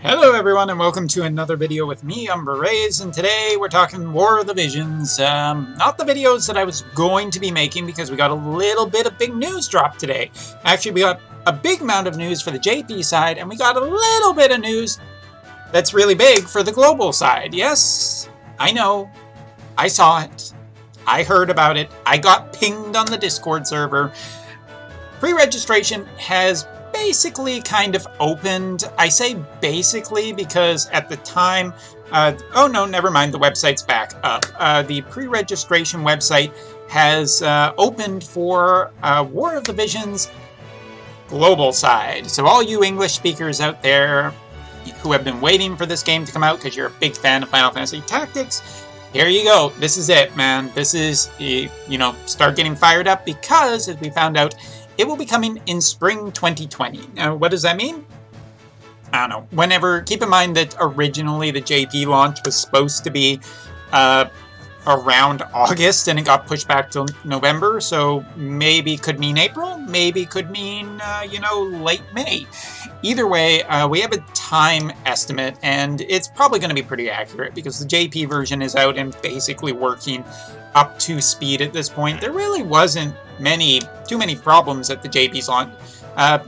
Hello everyone and welcome to another video with me, Rerolling, and today we're talking War of the Visions. Not the videos that I was going to be making because we got a little bit of big news drop today. Actually, we got a big amount of news for the JP side, and we got a little bit of news that's really big for the global side. Yes, I know. I saw it. I heard about it. I got pinged on the Discord server. Pre-registration has basically kind of opened. I say basically because at the time, oh no, never mind, the website's back up. The pre-registration website has opened for War of the Visions global side. So all you English speakers out there who have been waiting for this game to come out because you're a big fan of Final Fantasy Tactics, here you go. This is it, man. This is, you know, start getting fired up because, as we found out, it will be coming in spring 2020. Now, what does that mean? I don't know. Whenever, keep in mind that originally the JP launch was supposed to be around August, and it got pushed back till November, so maybe could mean April, maybe could mean, you know, late May. Either way, we have a time estimate, and it's probably going to be pretty accurate because the JP version is out and basically working up to speed at this point. There really wasn't too many problems at the JP's launch.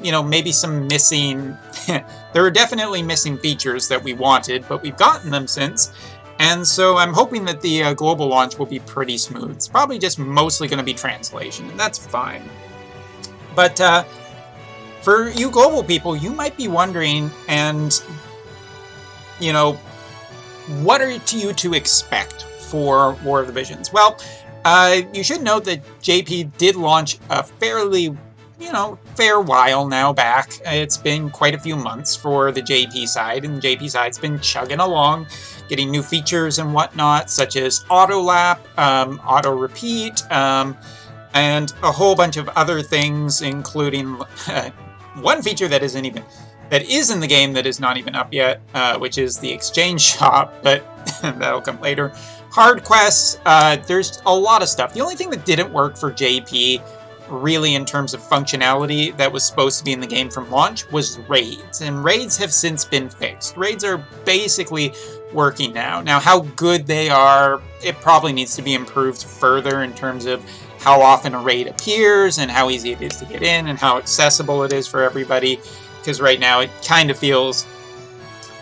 You know, maybe some missing, there were definitely missing features that we wanted, but we've gotten them since. And so I'm hoping that the global launch will be pretty smooth. It's probably just mostly going to be translation, and that's fine. But for you global people, you might be wondering, and, you know, what are you to expect for War of the Visions? Well, you should note that JP did launch a fairly, you know, fair while now back. It's been quite a few months for the JP side, and the JP side's been chugging along, getting new features and whatnot, such as auto lap, auto repeat, and a whole bunch of other things, including one feature that is in the game that is not even up yet, which is the exchange shop, but that'll come later. Hard quests, there's a lot of stuff. The only thing that didn't work for JP, really in terms of functionality, that was supposed to be in the game from launch, was raids. And raids have since been fixed. Raids are basically working now. Now, how good they are, it probably needs to be improved further in terms of how often a raid appears and how easy it is to get in and how accessible it is for everybody. Because right now it kind of feels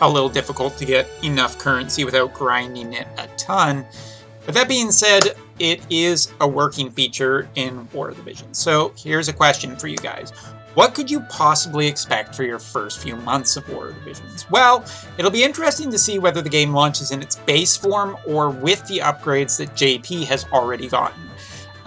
a little difficult to get enough currency without grinding it a ton. But that being said, it is a working feature in War of the Visions. So here's a question for you guys. What could you possibly expect for your first few months of War of the Visions? Well, it'll be interesting to see whether the game launches in its base form or with the upgrades that JP has already gotten.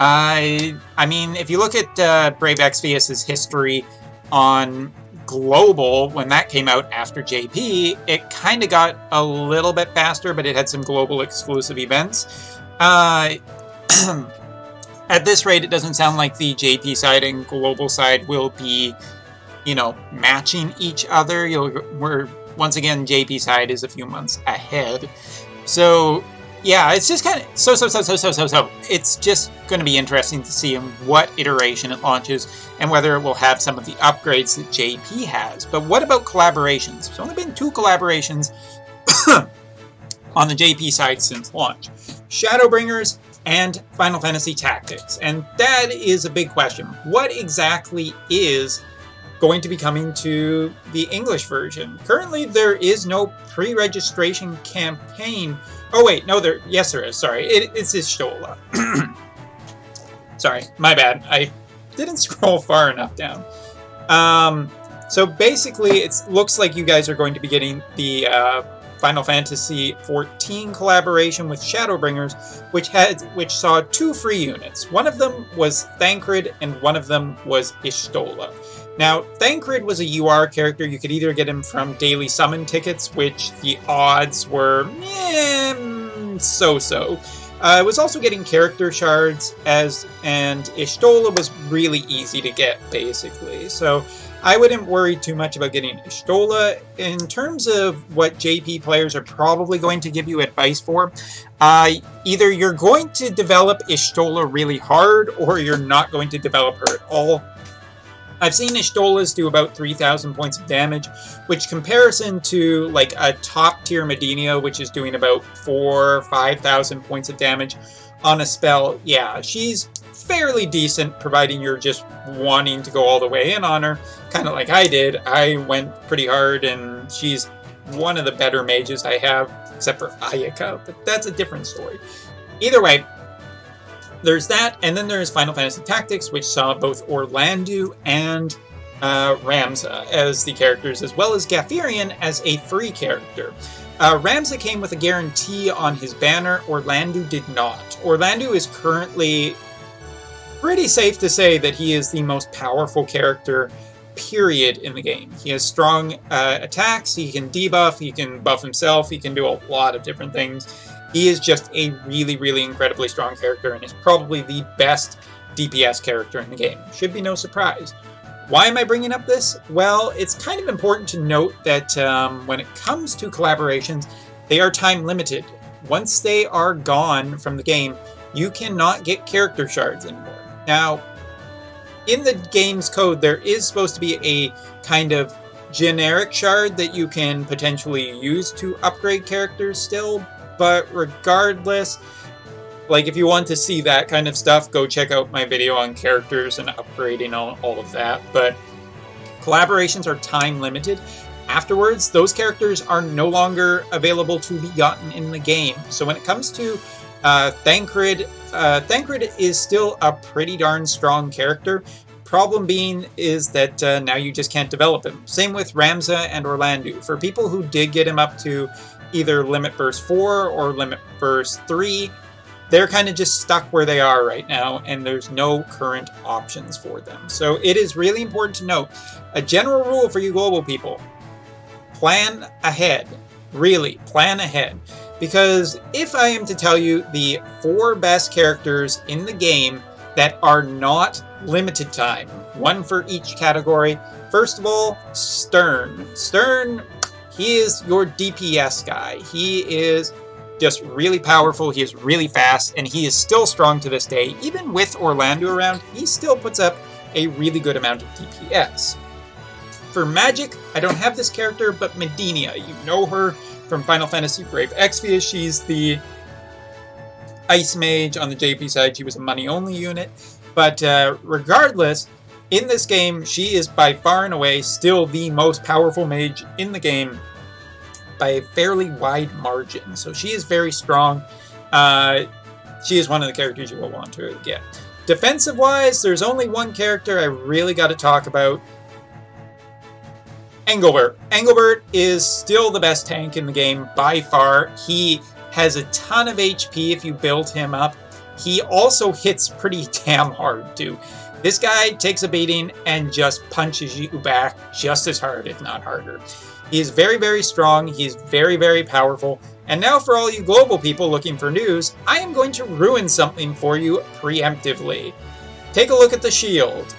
I mean, if you look at Brave Exvius's history on global, when that came out after JP, it kind of got a little bit faster, but it had some global exclusive events. At this rate, it doesn't sound like the JP side and global side will be, you know, matching each other. Once again, JP side is a few months ahead. So, yeah, it's just kind of so. It's just going to be interesting to see in what iteration it launches and whether it will have some of the upgrades that JP has. But what about collaborations? There's only been 2 collaborations on the JP side since launch. Shadowbringers and Final Fantasy Tactics. And that is a big question. What exactly is going to be coming to the English version? Currently, there is no pre-registration campaign. Oh wait, no, yes there is, sorry. It's Y'shtola. Sorry, my bad. I didn't scroll far enough down. So basically, it looks like you guys are going to be getting the Final Fantasy XIV collaboration with Shadowbringers, which saw 2 free units. One of them was Thancred, and one of them was Y'shtola. Now, Thancred was a UR character. You could either get him from daily summon tickets, which the odds were so-so. I was also getting character shards, and Y'shtola was really easy to get, basically. So I wouldn't worry too much about getting Y'shtola. In terms of what JP players are probably going to give you advice for, either you're going to develop Y'shtola really hard, or you're not going to develop her at all. I've seen Ishtolas do about 3,000 points of damage, which comparison to like a top tier Medina, which is doing about 4,000 or 5,000 points of damage on a spell, yeah, she's fairly decent, providing you're just wanting to go all the way in on her, kind of like I did. I went pretty hard, and she's one of the better mages I have, except for Ayaka, but that's a different story. Either way, there's that, and then there's Final Fantasy Tactics, which saw both Orlandu and Ramza as the characters, as well as Gatherion as a free character. Ramza came with a guarantee on his banner. Orlandu did not. Orlandu is currently pretty safe to say that he is the most powerful character, period, in the game. He has strong attacks, he can debuff, he can buff himself, he can do a lot of different things. He is just a really, really incredibly strong character, and is probably the best DPS character in the game. Should be no surprise. Why am I bringing up this? Well, it's kind of important to note that when it comes to collaborations, they are time limited. Once they are gone from the game, you cannot get character shards anymore. Now, in the game's code, there is supposed to be a kind of generic shard that you can potentially use to upgrade characters still, but regardless, like if you want to see that kind of stuff, go check out my video on characters and upgrading all of that. But collaborations are time limited. Afterwards, those characters are no longer available to be gotten in the game. So when it comes to Thancred, Thancred is still a pretty darn strong character. Problem being is that now you just can't develop him. Same with Ramza and Orlandu. For people who did get him up to either Limit Burst 4 or Limit Burst 3, they're kind of just stuck where they are right now, and there's no current options for them. So it is really important to note, a general rule for you global people, plan ahead. Really, plan ahead. Because if I am to tell you the 4 best characters in the game that are not limited time, one for each category, first of all, Stern. Stern, he is your DPS guy. He is just really powerful, he is really fast, and he is still strong to this day. Even with Orlandu around, he still puts up a really good amount of DPS. For magic, I don't have this character, but Medina, you know her from Final Fantasy Brave Exvius. She's the Ice Mage on the JP side. She was a money-only unit. But regardless, in this game, she is by far and away still the most powerful mage in the game by a fairly wide margin. So she is very strong. She is one of the characters you will want to get. Defensive-wise, there's only one character I really got to talk about. Engelbert. Engelbert is still the best tank in the game by far. He has a ton of HP if you build him up. He also hits pretty damn hard too. This guy takes a beating and just punches you back just as hard, if not harder. He is very, very strong. He's very, very powerful. And now for all you global people looking for news, I am going to ruin something for you preemptively. Take a look at the shield.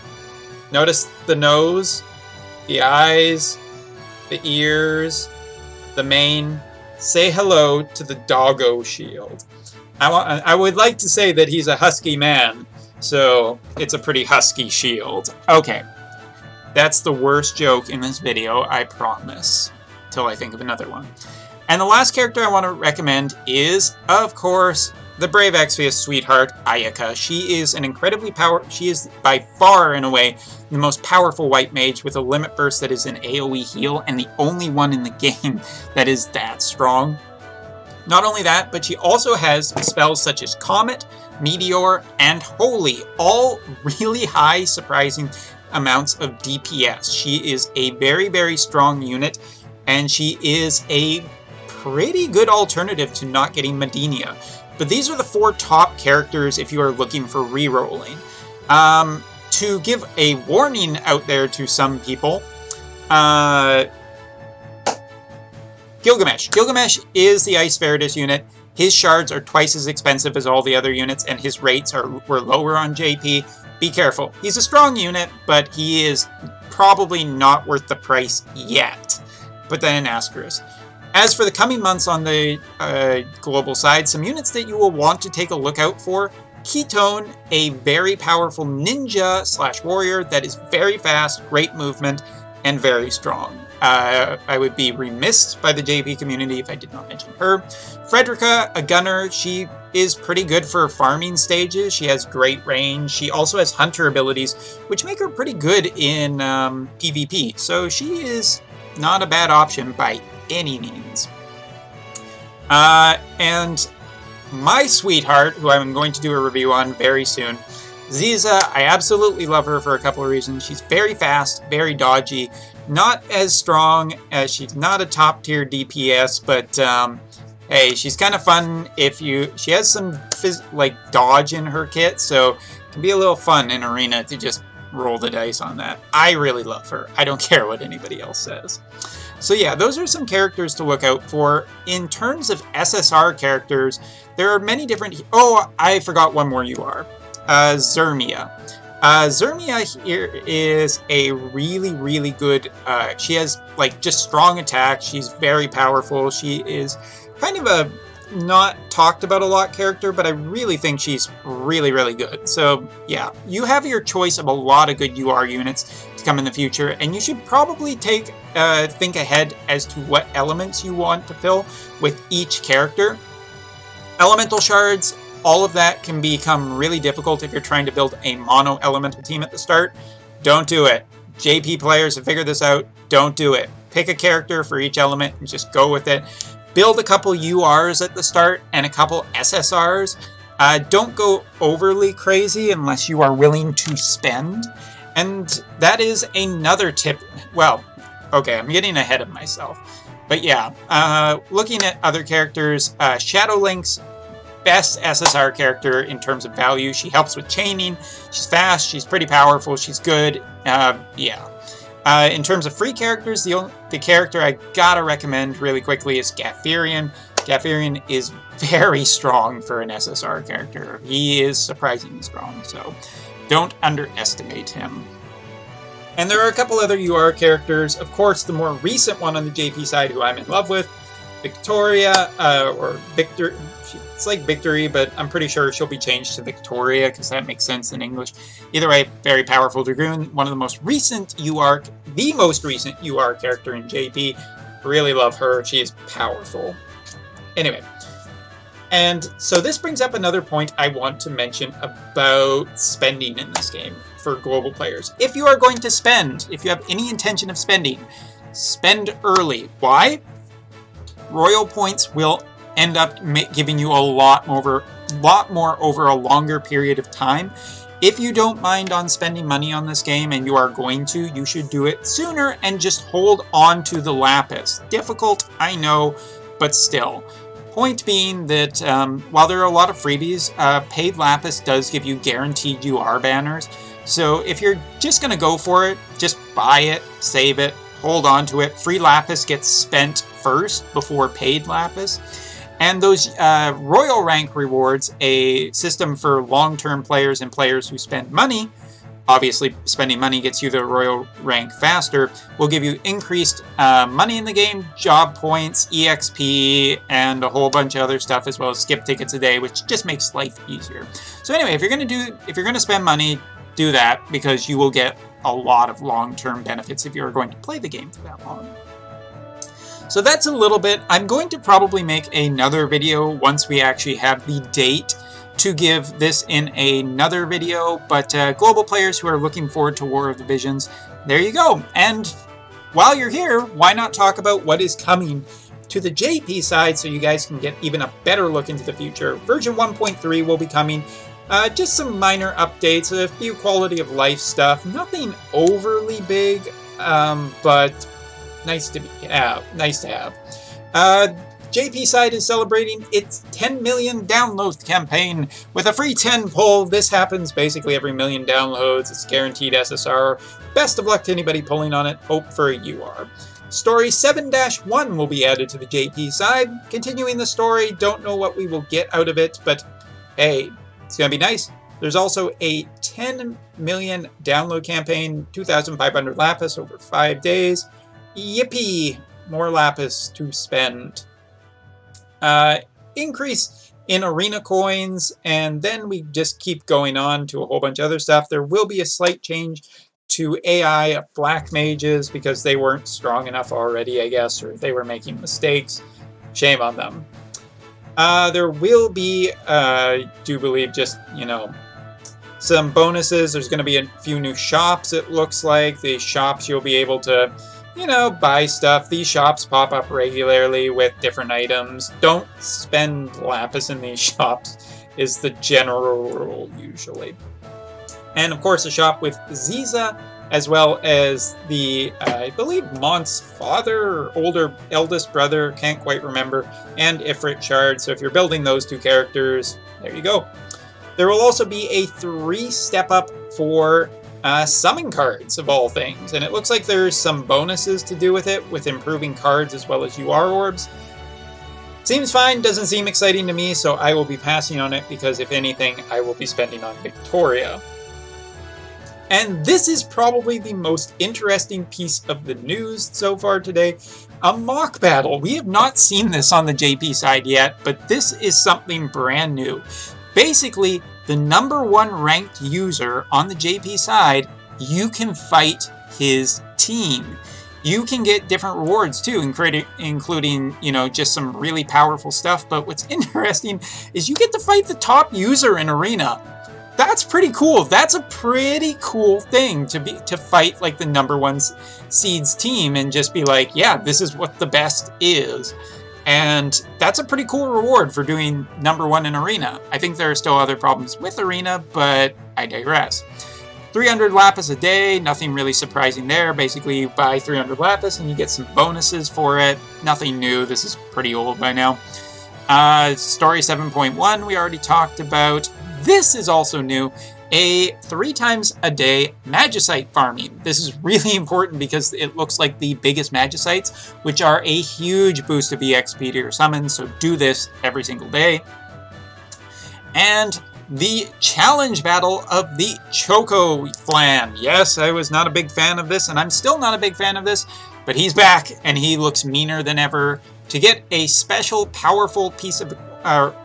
Notice the nose, the eyes, the ears, the mane. Say hello to the doggo shield. I would like to say that he's a husky man, so it's a pretty husky shield. Okay, that's the worst joke in this video, I promise, till I think of another one. And the last character I want to recommend is, of course, the Brave Exvius sweetheart, Ayaka. She is an incredibly she is by far and away the most powerful white mage with a limit burst that is an AoE heal, and the only one in the game that is that strong. Not only that, but she also has spells such as Comet, Meteor, and Holy, all really high, surprising amounts of DPS. She is a very, very strong unit, and she is a pretty good alternative to not getting Medina. But these are the 4 top characters if you are looking for rerolling. To give a warning out there to some people, Gilgamesh. Gilgamesh is the Ice Veritas unit. His shards are twice as expensive as all the other units, and his rates were lower on JP. Be careful. He's a strong unit, but he is probably not worth the price yet. Put that in asterisk. As for the coming months on the global side, some units that you will want to take a look out for, Ketone, a very powerful ninja slash warrior that is very fast, great movement, and very strong. I would be remiss by the JP community if I did not mention her. Frederica, a gunner, she is pretty good for farming stages. She has great range. She also has hunter abilities, which make her pretty good in PvP. So she is not a bad option by any means. And my sweetheart, who I'm going to do a review on very soon, Ziza, I absolutely love her for a couple of reasons. She's very fast, very dodgy, not as strong as she's not a top tier DPS, but hey, she's kind of fun if she has some like dodge in her kit, so it can be a little fun in arena to just roll the dice on that. I really love her. I don't care what anybody else says. So yeah, those are some characters to look out for. In terms of SSR characters, there are many different... Oh, I forgot one more UR. Zermia. Zermia here is a really, really good... she has, like, just strong attack. She's very powerful. She is kind of a not talked about a lot character, but I really think she's really, really good. So, yeah, you have your choice of a lot of good UR units to come in the future, and you should probably think ahead as to what elements you want to fill with each character. Elemental shards, all of that can become really difficult if you're trying to build a mono elemental team at the start. Don't do it. JP players have figured this out. Don't do it. Pick a character for each element and just go with it. Build a couple URs at the start and a couple SSRs. Don't go overly crazy unless you are willing to spend. And that is another tip. Well, okay, I'm getting ahead of myself. But yeah, looking at other characters, Shadow Link's best SSR character in terms of value. She helps with chaining. She's fast. She's pretty powerful. She's good. Yeah. In terms of free characters, the character I gotta recommend really quickly is Gaffirian. Gaffirian is very strong for an SSR character. He is surprisingly strong, so don't underestimate him. And there are a couple other UR characters. Of course, the more recent one on the JP side, who I'm in love with, Victoria, or Victor. It's like Victory, but I'm pretty sure she'll be changed to Victoria because that makes sense in English. Either way, very powerful Dragoon, one of the most recent UR character in JP. Really love her. She is powerful. Anyway, and so this brings up another point I want to mention about spending in this game for global players. If you are going to spend, if you have any intention of spending, spend early. Why? Royal points will end up giving you a lot more over a longer period of time. If you don't mind on spending money on this game and you are going to, you should do it sooner and just hold on to the Lapis. Difficult, I know, but still. Point being that while there are a lot of freebies, paid Lapis does give you guaranteed UR banners. So if you're just going to go for it, just buy it, save it, hold on to it. Free Lapis gets spent first before paid Lapis. And those Royal Rank rewards, a system for long-term players and players who spend money, obviously spending money gets you the Royal Rank faster, will give you increased money in the game, job points, EXP, and a whole bunch of other stuff, as well as skip tickets a day, which just makes life easier. So anyway, if you're going to spend money, do that, because you will get a lot of long-term benefits if you're going to play the game for that long. So that's a little bit. I'm going to probably make another video once we actually have the date to give this in another video, but global players who are looking forward to War of the Visions, there you go. And while you're here, why not talk about what is coming to the JP side so you guys can get even a better look into the future. Version 1.3 will be coming. Just some minor updates, a few quality of life stuff, nothing overly big, but nice to have. JP side is celebrating its 10 million download campaign with a free 10 poll. This happens basically every million downloads. It's guaranteed SSR. Best of luck to anybody pulling on it. Hope for a UR. Story 7-1 will be added to the JP side. Continuing the story, don't know what we will get out of it, but hey, it's going to be nice. There's also a 10 million download campaign, 2,500 Lapis over 5 days. Yippee! More Lapis to spend. Increase in arena coins, and then we just keep going on to a whole bunch of other stuff. There will be a slight change to AI black mages because they weren't strong enough already, I guess, or they were making mistakes. Shame on them. There will be, I do believe, just, you know, some bonuses. There's going to be a few new shops, it looks like. The shops you'll be able to, you know, buy stuff. These shops pop up regularly with different items. Don't spend lapis in these shops is the general rule, usually. And, of course, a shop with Ziza, as well as the, I believe, Mont's father or eldest brother, can't quite remember, and Ifrit Shard. So if you're building those two characters, there you go. There will also be a 3-step up for summon cards, of all things. And it looks like there's some bonuses to do with it, with improving cards as well as UR orbs. Seems fine, doesn't seem exciting to me, so I will be passing on it because, if anything, I will be spending on Victoria. And this is probably the most interesting piece of the news so far today. A mock battle. We have not seen this on the JP side yet, but this is something brand new. Basically, the #1 ranked user on the JP side, you can fight his team. You can get different rewards too, including, you know, just some really powerful stuff. But what's interesting is you get to fight the top user in Arena. That's pretty cool. That's a pretty cool thing to fight like the #1 seeds team and just be like, yeah, this is what the best is. And that's a pretty cool reward for doing #1 in Arena. I think there are still other problems with Arena, but I digress. 300 lapis a day, nothing really surprising there. Basically, you buy 300 lapis and you get some bonuses for it. Nothing new. This is pretty old by now. Story 7.1 we already talked about. This is also new. A 3 times a day Magicite farming. This is really important because it looks like the biggest Magicites, which are a huge boost of EXP to your summons, so do this every single day. And the challenge battle of the Choco clan. Yes, I was not a big fan of this, and I'm still not a big fan of this, but he's back, and he looks meaner than ever. To get a special, powerful piece of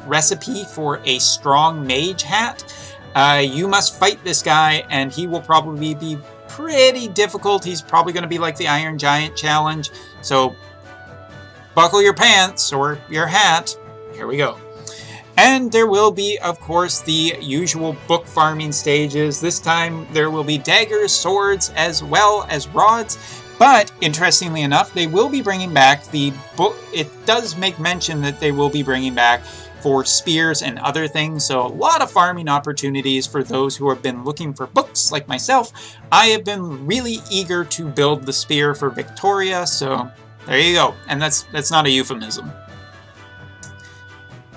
recipe for a strong mage hat, you must fight this guy, and he will probably be pretty difficult. He's probably going to be like the Iron Giant challenge, so buckle your pants or your hat. Here we go. And there will be, of course, the usual book farming stages. This time there will be daggers, swords, as well as rods. But, interestingly enough, they will be bringing back the book. It does make mention that they will be bringing back for spears and other things. So a lot of farming opportunities for those who have been looking for books like myself. I have been really eager to build the spear for Victoria. So there you go. And that's not a euphemism.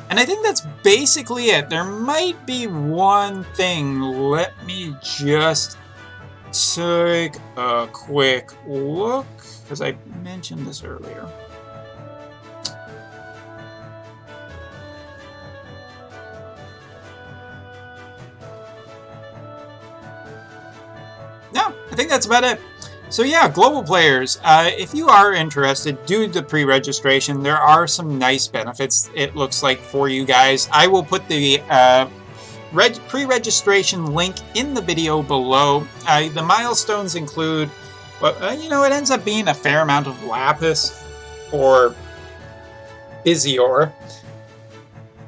And I think that's basically it. There might be one thing. Let me just take a quick look, because I mentioned this earlier. No, I think that's about it. So yeah, global players, if you are interested, do the pre-registration. There are some nice benefits, it looks like, for you guys. I will put the pre-registration link in the video below. The milestones include, well, you know, it ends up being a fair amount of lapis or busy ore,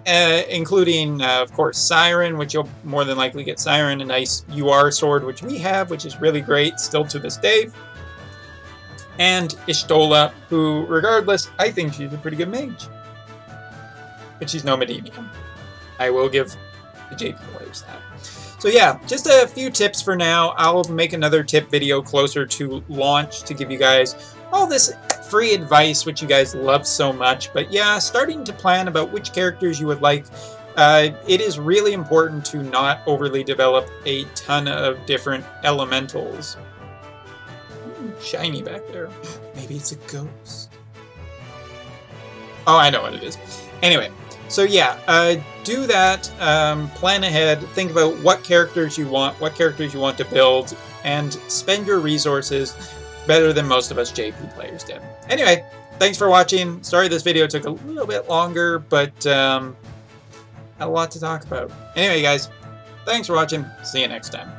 including, of course, Siren, which you'll more than likely get Siren, a nice UR sword, which we have, which is really great still to this day, and Ishtola, who, regardless, I think she's a pretty good mage, but she's no Medivh. I will give the JP players that. So yeah, just a few tips for now. I'll make another tip video closer to launch to give you guys all this free advice, which you guys love so much. But yeah, starting to plan about which characters you would like. It is really important to not overly develop a ton of different elementals. Shiny back there. Maybe it's a ghost. Oh, I know what it is. Anyway, so yeah, do that. Plan ahead. Think about what characters you want to build, and spend your resources better than most of us JP players did. Anyway, thanks for watching. Sorry this video took a little bit longer, but Had a lot to talk about. Anyway, guys, thanks for watching. See you next time.